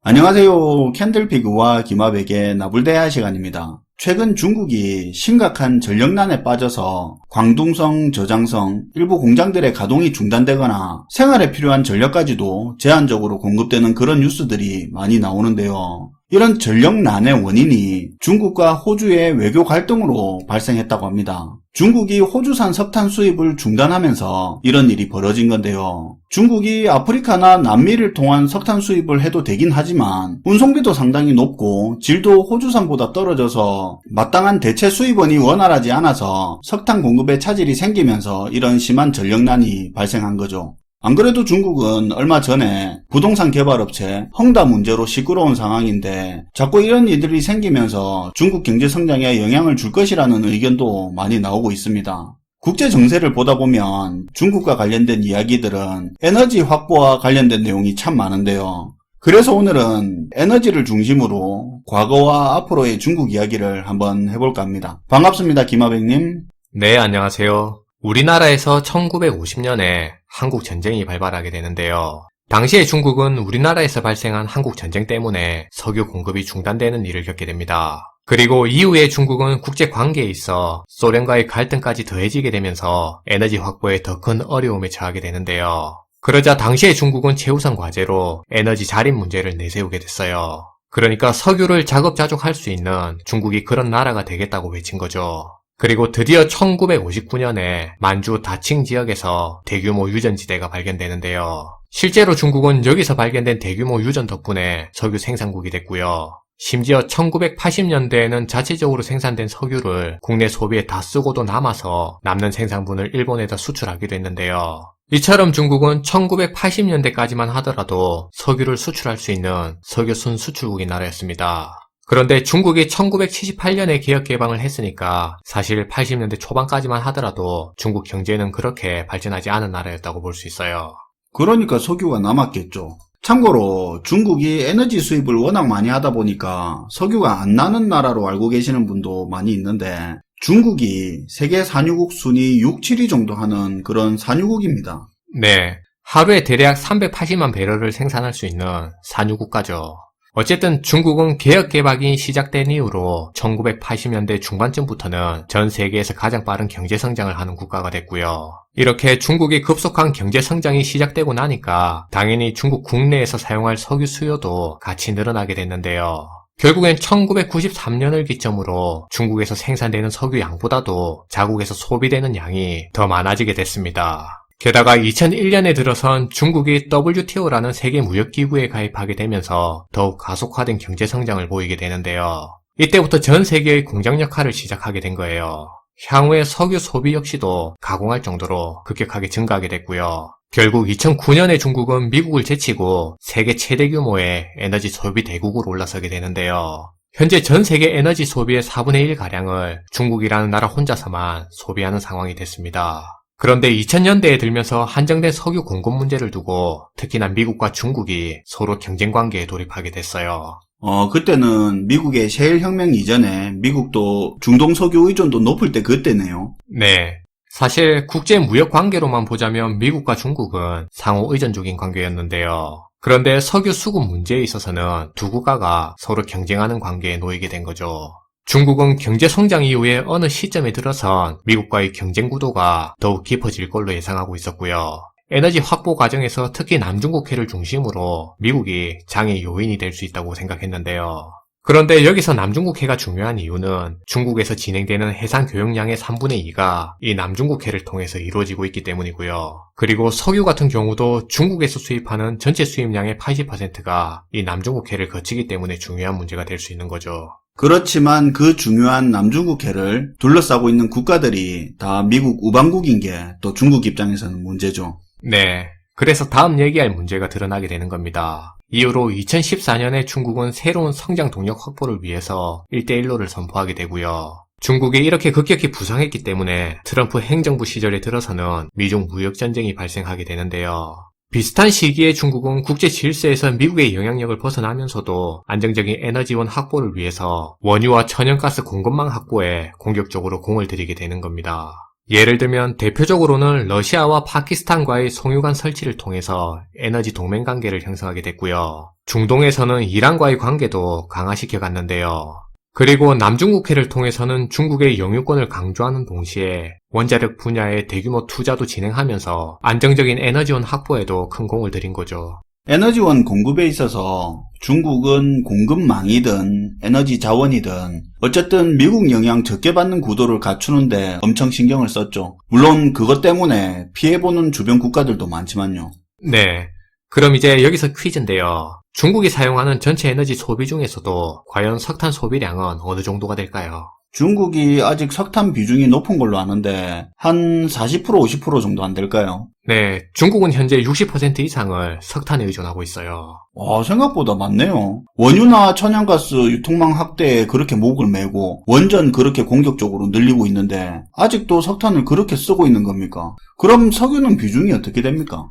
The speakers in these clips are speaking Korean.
안녕하세요. 캔들피그와 김합에게 나불대화 시간입니다. 최근 중국이 심각한 전력난에 빠져서 광둥성, 저장성, 일부 공장들의 가동이 중단되거나 생활에 필요한 전력까지도 제한적으로 공급되는 그런 뉴스들이 많이 나오는데요. 이런 전력난의 원인이 중국과 호주의 외교 갈등으로 발생했다고 합니다. 중국이 호주산 석탄 수입을 중단하면서 이런 일이 벌어진 건데요. 중국이 아프리카나 남미를 통한 석탄 수입을 해도 되긴 하지만 운송비도 상당히 높고 질도 호주산보다 떨어져서 마땅한 대체 수입원이 원활하지 않아서 석탄 공급에 차질이 생기면서 이런 심한 전력난이 발생한 거죠. 안 그래도 중국은 얼마 전에 부동산 개발업체 헝다 문제로 시끄러운 상황인데 자꾸 이런 일들이 생기면서 중국 경제 성장에 영향을 줄 것이라는 의견도 많이 나오고 있습니다. 국제 정세를 보다 보면 중국과 관련된 이야기들은 에너지 확보와 관련된 내용이 참 많은데요. 그래서 오늘은 에너지를 중심으로 과거와 앞으로의 중국 이야기를 한번 해볼까 합니다. 반갑습니다, 김하백님. 네, 안녕하세요. 우리나라에서 1950년에 한국 전쟁이 발발하게 되는데요. 당시에 중국은 우리나라에서 발생한 한국 전쟁 때문에 석유 공급이 중단되는 일을 겪게 됩니다. 그리고 이후에 중국은 국제 관계에 있어 소련과의 갈등까지 더해지게 되면서 에너지 확보에 더 큰 어려움에 처하게 되는데요. 그러자 당시에 중국은 최우선 과제로 에너지 자립 문제를 내세우게 됐어요. 그러니까 석유를 자급자족할 수 있는 중국이 그런 나라가 되겠다고 외친 거죠. 그리고 드디어 1959년에 만주 다칭 지역에서 대규모 유전지대가 발견되는데요. 실제로 중국은 여기서 발견된 대규모 유전 덕분에 석유 생산국이 됐고요. 심지어 1980년대에는 자체적으로 생산된 석유를 국내 소비에 다 쓰고도 남아서 남는 생산분을 일본에다 수출하기도 했는데요. 이처럼 중국은 1980년대까지만 하더라도 석유를 수출할 수 있는 석유 순수출국인 나라였습니다. 그런데 중국이 1978년에 개혁 개방을 했으니까 사실 80년대 초반까지만 하더라도 중국 경제는 그렇게 발전하지 않은 나라였다고 볼 수 있어요. 그러니까 석유가 남았겠죠. 참고로 중국이 에너지 수입을 워낙 많이 하다 보니까 석유가 안 나는 나라로 알고 계시는 분도 많이 있는데 중국이 세계 산유국 순위 6, 7위 정도 하는 그런 산유국입니다. 네, 하루에 대략 380만 배럴을 생산할 수 있는 산유국가죠. 어쨌든 중국은 개혁 개방이 시작된 이후로 1980년대 중반쯤부터는 전 세계에서 가장 빠른 경제 성장을 하는 국가가 됐고요. 이렇게 중국이 급속한 경제 성장이 시작되고 나니까 당연히 중국 국내에서 사용할 석유 수요도 같이 늘어나게 됐는데요. 결국엔 1993년을 기점으로 중국에서 생산되는 석유 양보다도 자국에서 소비되는 양이 더 많아지게 됐습니다. 게다가 2001년에 들어선 중국이 WTO라는 세계무역기구에 가입하게 되면서 더욱 가속화된 경제성장을 보이게 되는데요. 이때부터 전 세계의 공장 역할을 시작하게 된 거예요. 향후에 석유 소비 역시도 가공할 정도로 급격하게 증가하게 됐고요. 결국 2009년에 중국은 미국을 제치고 세계 최대 규모의 에너지 소비 대국으로 올라서게 되는데요. 현재 전 세계 에너지 소비의 4분의 1가량을 중국이라는 나라 혼자서만 소비하는 상황이 됐습니다. 그런데 2000년대에 들면서 한정된 석유 공급 문제를 두고 특히나 미국과 중국이 서로 경쟁 관계에 돌입하게 됐어요. 그때는 미국의 셰일 혁명 이전에 미국도 중동 석유 의존도 높을 때 그때네요. 네. 사실 국제 무역 관계로만 보자면 미국과 중국은 상호 의존적인 관계였는데요. 그런데 석유 수급 문제에 있어서는 두 국가가 서로 경쟁하는 관계에 놓이게 된 거죠. 중국은 경제 성장 이후에 어느 시점에 들어선 미국과의 경쟁 구도가 더욱 깊어질 걸로 예상하고 있었고요. 에너지 확보 과정에서 특히 남중국해를 중심으로 미국이 장애 요인이 될 수 있다고 생각했는데요. 그런데 여기서 남중국해가 중요한 이유는 중국에서 진행되는 해상 교역량의 3분의 2가 이 남중국해를 통해서 이루어지고 있기 때문이고요. 그리고 석유 같은 경우도 중국에서 수입하는 전체 수입량의 80%가 이 남중국해를 거치기 때문에 중요한 문제가 될 수 있는 거죠. 그렇지만 그 중요한 남중국해를 둘러싸고 있는 국가들이 다 미국 우방국인 게 또 중국 입장에서는 문제죠. 네. 그래서 다음 얘기할 문제가 드러나게 되는 겁니다. 이후로 2014년에 중국은 새로운 성장 동력 확보를 위해서 1대1로를 선포하게 되고요. 중국이 이렇게 급격히 부상했기 때문에 트럼프 행정부 시절에 들어서는 미중 무역전쟁이 발생하게 되는데요. 비슷한 시기에 중국은 국제 질서에서 미국의 영향력을 벗어나면서도 안정적인 에너지원 확보를 위해서 원유와 천연가스 공급망 확보에 공격적으로 공을 들이게 되는 겁니다. 예를 들면 대표적으로는 러시아와 파키스탄과의 송유관 설치를 통해서 에너지 동맹 관계를 형성하게 됐고요. 중동에서는 이란과의 관계도 강화시켜 갔는데요. 그리고 남중국해를 통해서는 중국의 영유권을 강조하는 동시에 원자력 분야의 대규모 투자도 진행하면서 안정적인 에너지원 확보에도 큰 공을 들인 거죠. 에너지원 공급에 있어서 중국은 공급망이든 에너지 자원이든 어쨌든 미국 영향 적게 받는 구도를 갖추는데 엄청 신경을 썼죠. 물론 그것 때문에 피해보는 주변 국가들도 많지만요. 네. 그럼 이제 여기서 퀴즈인데요. 중국이 사용하는 전체 에너지 소비 중에서도 과연 석탄 소비량은 어느 정도가 될까요? 중국이 아직 석탄 비중이 높은 걸로 아는데 한 40% 50% 정도 안 될까요? 네, 중국은 현재 60% 이상을 석탄에 의존하고 있어요. 와, 생각보다 많네요. 원유나 천연가스 유통망 확대에 그렇게 목을 메고 원전 그렇게 공격적으로 늘리고 있는데 아직도 석탄을 그렇게 쓰고 있는 겁니까? 그럼 석유는 비중이 어떻게 됩니까?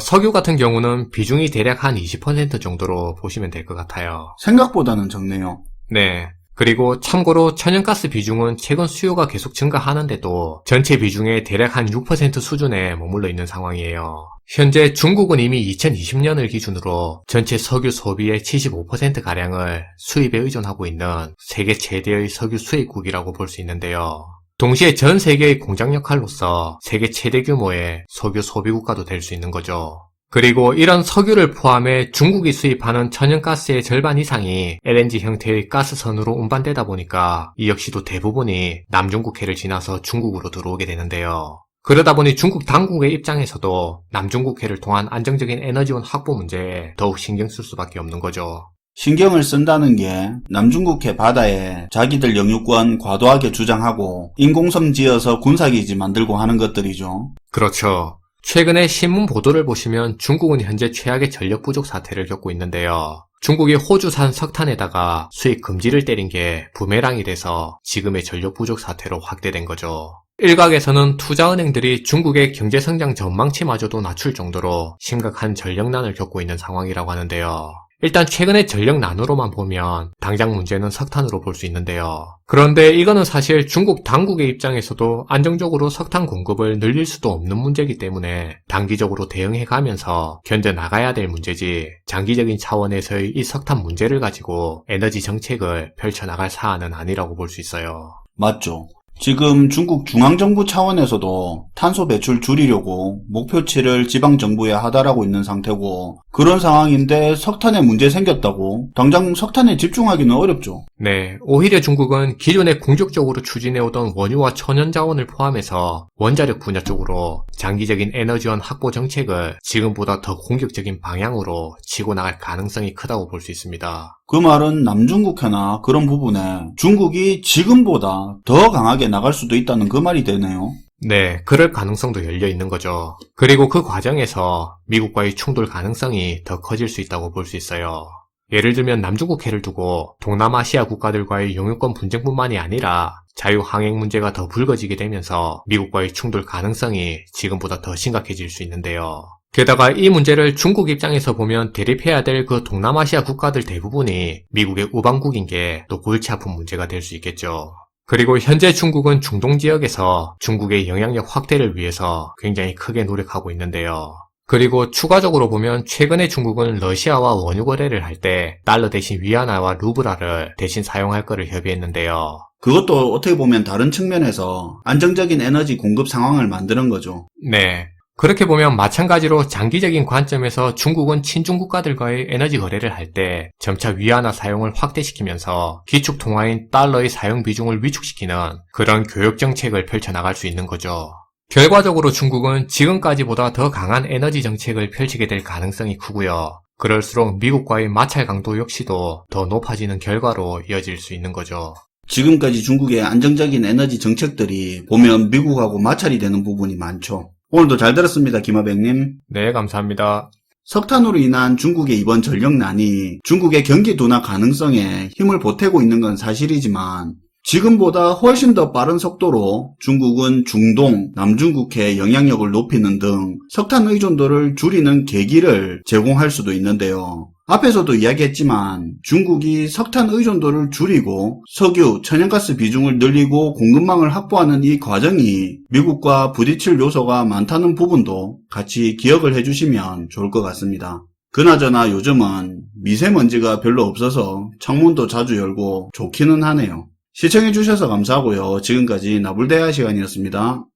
석유 같은 경우는 비중이 대략 한 20% 정도로 보시면 될 것 같아요. 생각보다는 적네요. 네. 그리고 참고로 천연가스 비중은 최근 수요가 계속 증가하는데도 전체 비중의 대략 한 6% 수준에 머물러 있는 상황이에요. 현재 중국은 이미 2020년을 기준으로 전체 석유 소비의 75%가량을 수입에 의존하고 있는 세계 최대의 석유 수입국이라고 볼 수 있는데요. 동시에 전 세계의 공장 역할로서 세계 최대 규모의 석유 소비 국가도 될 수 있는 거죠. 그리고 이런 석유를 포함해 중국이 수입하는 천연가스의 절반 이상이 LNG 형태의 가스선으로 운반되다 보니까 이 역시도 대부분이 남중국해를 지나서 중국으로 들어오게 되는데요. 그러다 보니 중국 당국의 입장에서도 남중국해를 통한 안정적인 에너지원 확보 문제에 더욱 신경 쓸 수밖에 없는 거죠. 신경을 쓴다는 게 남중국해 바다에 자기들 영유권 과도하게 주장하고 인공섬 지어서 군사기지 만들고 하는 것들이죠. 그렇죠. 최근에 신문 보도를 보시면 중국은 현재 최악의 전력 부족 사태를 겪고 있는데요. 중국이 호주산 석탄에다가 수입 금지를 때린 게 부메랑이 돼서 지금의 전력 부족 사태로 확대된 거죠. 일각에서는 투자은행들이 중국의 경제성장 전망치마저도 낮출 정도로 심각한 전력난을 겪고 있는 상황이라고 하는데요. 일단 최근의 전력난으로만 보면 당장 문제는 석탄으로 볼 수 있는데요. 그런데 이거는 사실 중국 당국의 입장에서도 안정적으로 석탄 공급을 늘릴 수도 없는 문제이기 때문에 단기적으로 대응해가면서 견뎌나가야 될 문제지 장기적인 차원에서의 이 석탄 문제를 가지고 에너지 정책을 펼쳐나갈 사안은 아니라고 볼 수 있어요. 맞죠. 지금 중국 중앙정부 차원에서도 탄소 배출 줄이려고 목표치를 지방정부에 하달하고 있는 상태고 그런 상황인데 석탄에 문제 생겼다고 당장 석탄에 집중하기는 어렵죠. 네, 오히려 중국은 기존에 공격적으로 추진해오던 원유와 천연자원을 포함해서 원자력 분야 쪽으로 장기적인 에너지원 확보 정책을 지금보다 더 공격적인 방향으로 치고 나갈 가능성이 크다고 볼 수 있습니다. 그 말은 남중국해나 그런 부분에 중국이 지금보다 더 강하게 나갈 수도 있다는 그 말이 되네요. 네, 그럴 가능성도 열려 있는 거죠. 그리고 그 과정에서 미국과의 충돌 가능성이 더 커질 수 있다고 볼 수 있어요. 예를 들면 남중국해를 두고 동남아시아 국가들과의 영유권 분쟁뿐만이 아니라 자유항행 문제가 더 불거지게 되면서 미국과의 충돌 가능성이 지금보다 더 심각해질 수 있는데요. 게다가 이 문제를 중국 입장에서 보면 대립해야 될 그 동남아시아 국가들 대부분이 미국의 우방국인 게 또 골치 아픈 문제가 될 수 있겠죠. 그리고 현재 중국은 중동 지역에서 중국의 영향력 확대를 위해서 굉장히 크게 노력하고 있는데요. 그리고 추가적으로 보면 최근에 중국은 러시아와 원유 거래를 할 때 달러 대신 위안화와 루블화를 대신 사용할 거를 협의했는데요. 그것도 어떻게 보면 다른 측면에서 안정적인 에너지 공급 상황을 만드는 거죠. 네. 그렇게 보면 마찬가지로 장기적인 관점에서 중국은 친중 국가들과의 에너지 거래를 할 때 점차 위안화 사용을 확대시키면서 기축 통화인 달러의 사용 비중을 위축시키는 그런 교역 정책을 펼쳐나갈 수 있는 거죠. 결과적으로 중국은 지금까지보다 더 강한 에너지 정책을 펼치게 될 가능성이 크고요. 그럴수록 미국과의 마찰 강도 역시도 더 높아지는 결과로 이어질 수 있는 거죠. 지금까지 중국의 안정적인 에너지 정책들이 보면 미국하고 마찰이 되는 부분이 많죠. 오늘도 잘 들었습니다, 김하백님. 네, 감사합니다. 석탄으로 인한 중국의 이번 전력난이 중국의 경기 둔화 가능성에 힘을 보태고 있는 건 사실이지만 지금보다 훨씬 더 빠른 속도로 중국은 중동, 남중국해 영향력을 높이는 등 석탄 의존도를 줄이는 계기를 제공할 수도 있는데요. 앞에서도 이야기했지만 중국이 석탄 의존도를 줄이고 석유, 천연가스 비중을 늘리고 공급망을 확보하는 이 과정이 미국과 부딪힐 요소가 많다는 부분도 같이 기억을 해주시면 좋을 것 같습니다. 그나저나 요즘은 미세먼지가 별로 없어서 창문도 자주 열고 좋기는 하네요. 시청해주셔서 감사하고요. 지금까지 나불대화 시간이었습니다.